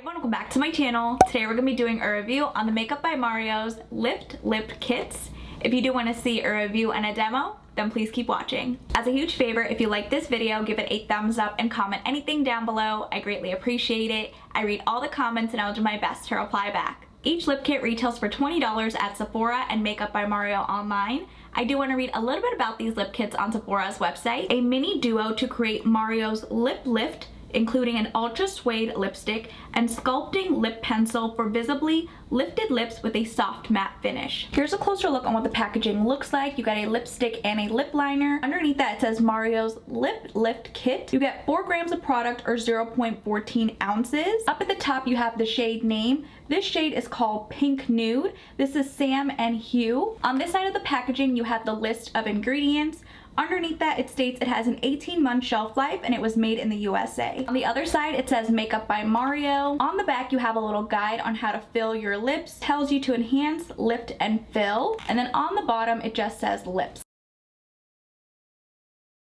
everyone, welcome back to my channel. Today we're going to be doing a review on the Makeup by Mario's Lift Lip Kits. If you do want to see a review and a demo, then please keep watching. As a huge favor, if you like this video, give it a thumbs up and comment anything down below. I greatly appreciate it. I read all the comments and I'll do my best to reply back. Each lip kit retails for $20 at Sephora and Makeup by Mario online. I do want to read a little bit about these lip kits on Sephora's website. A mini duo to create Mario's lip lift, including an Ultra Suede Lipstick and Sculpting Lip Pencil for visibly lifted lips with a soft matte finish. Here's a closer look on what the packaging looks like. You got a lipstick and a lip liner. Underneath that it says Mario's Lip Lift Kit. You get 4 grams of product or 0.14 ounces. Up at the top you have the shade name. This shade is called Pink Nude. This is Sam and Hugh. On this side of the packaging you have the list of ingredients. Underneath that it states it has an 18-month shelf life and it was made in the USA. On the other side it says Makeup by Mario. On the back you have a little guide on how to fill your lips. Tells you to enhance, lift, and fill. And then on the bottom it just says lips.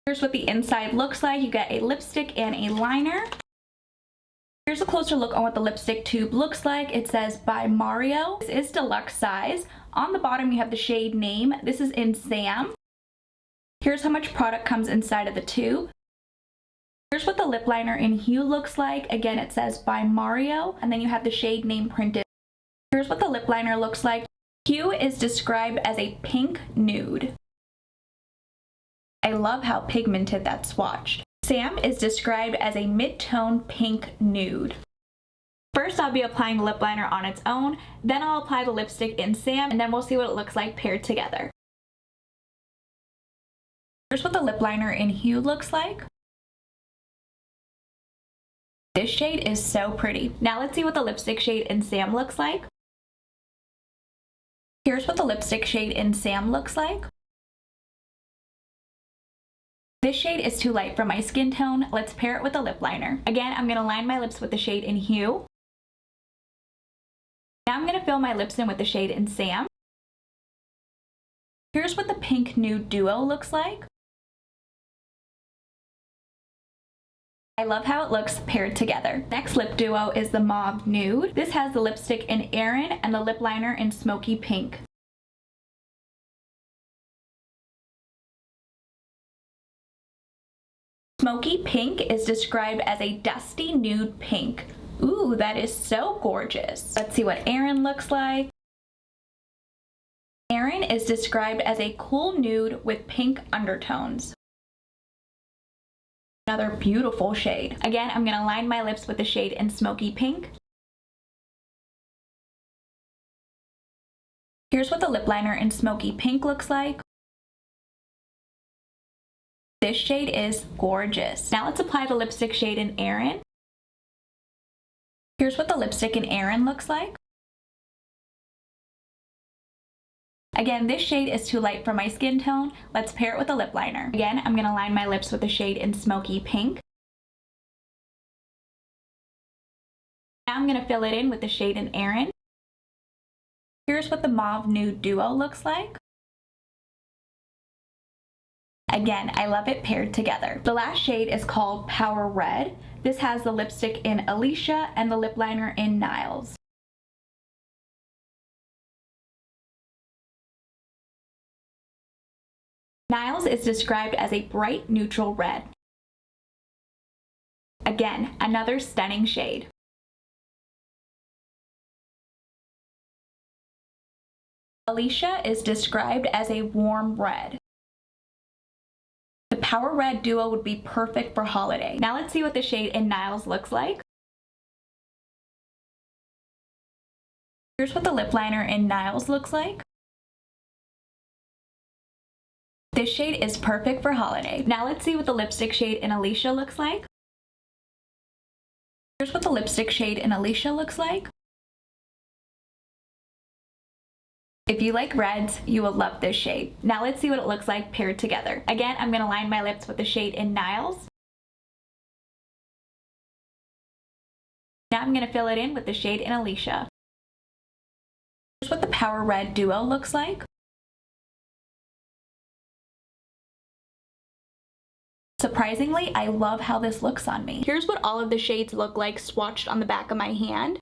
Here's what the inside looks like. You get a lipstick and a liner. Here's a closer look on what the lipstick tube looks like. It says by Mario. This is deluxe size. On the bottom you have the shade name. This is in Sam. Here's how much product comes inside of the tube. Here's what the lip liner in Hugh looks like. Again, it says by Mario, and then you have the shade name printed. Here's what the lip liner looks like. Hugh is described as a pink nude. I love how pigmented that's swatched. Sam is described as a mid-tone pink nude. First, I'll be applying the lip liner on its own, then I'll apply the lipstick in Sam, and then we'll see what it looks like paired together. Here's what the lip liner in Hugh looks like. This shade is so pretty. Now let's see what the lipstick shade in Sam looks like. Here's what the lipstick shade in Sam looks like. This shade is too light for my skin tone. Let's pair it with the lip liner. Again, I'm going to line my lips with the shade in Hugh. Now I'm going to fill my lips in with the shade in Sam. Here's what the Pink Nude duo looks like. I love how it looks paired together. Next lip duo is the Mauve Nude. This has the lipstick in Erin and the lip liner in Smokey Pink. Smokey Pink is described as a dusty nude pink. Ooh, that is so gorgeous. Let's see what Erin looks like. Erin is described as a cool nude with pink undertones. Another beautiful shade. Again, I'm going to line my lips with the shade in Smokey Pink. Here's what the lip liner in Smokey Pink looks like. This shade is gorgeous. Now let's apply the lipstick shade in Erin. Here's what the lipstick in Erin looks like. Again, this shade is too light for my skin tone. Let's pair it with a lip liner. Again, I'm going to line my lips with the shade in Smokey Pink. Now I'm going to fill it in with the shade in Erin. Here's what the Mauve Nude duo looks like. Again, I love it paired together. The last shade is called Power Red. This has the lipstick in Alicia and the lip liner in Niels. Niels is described as a bright neutral red. Again, another stunning shade. Alicia is described as a warm red. The Power Red duo would be perfect for holiday. Now let's see what the shade in Niels looks like. Here's what the lip liner in Niels looks like. This shade is perfect for holiday. Now let's see what the lipstick shade in Alicia looks like. Here's what the lipstick shade in Alicia looks like. If you like reds, you will love this shade. Now let's see what it looks like paired together. Again, I'm going to line my lips with the shade in Niels. Now I'm going to fill it in with the shade in Alicia. Here's what the Power Red duo looks like. Surprisingly, I love how this looks on me. Here's what all of the shades look like swatched on the back of my hand.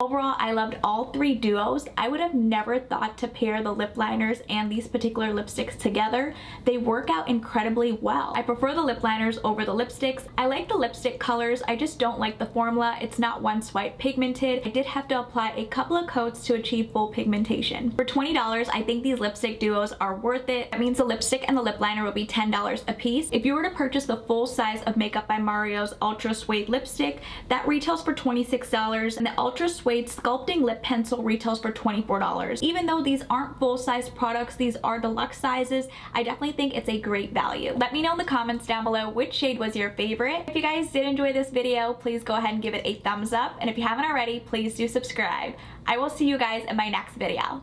Overall, I loved all three duos. I would have never thought to pair the lip liners and these particular lipsticks together. They work out incredibly well. I prefer the lip liners over the lipsticks. I like the lipstick colors, I just don't like the formula. It's not one swipe pigmented. I did have to apply a couple of coats to achieve full pigmentation. For $20, I think these lipstick duos are worth it. That means the lipstick and the lip liner will be $10 a piece. If you were to purchase the full size of Makeup by Mario's Ultra Suede Lipstick, that retails for $26, and the Ultra Suede Sculpting Lip Pencil retails for $24. Even though these aren't full-size products, these are deluxe sizes, I definitely think it's a great value. Let me know in the comments down below which shade was your favorite. If you guys did enjoy this video, please go ahead and give it a thumbs up, and if you haven't already, please do subscribe. I will see you guys in my next video.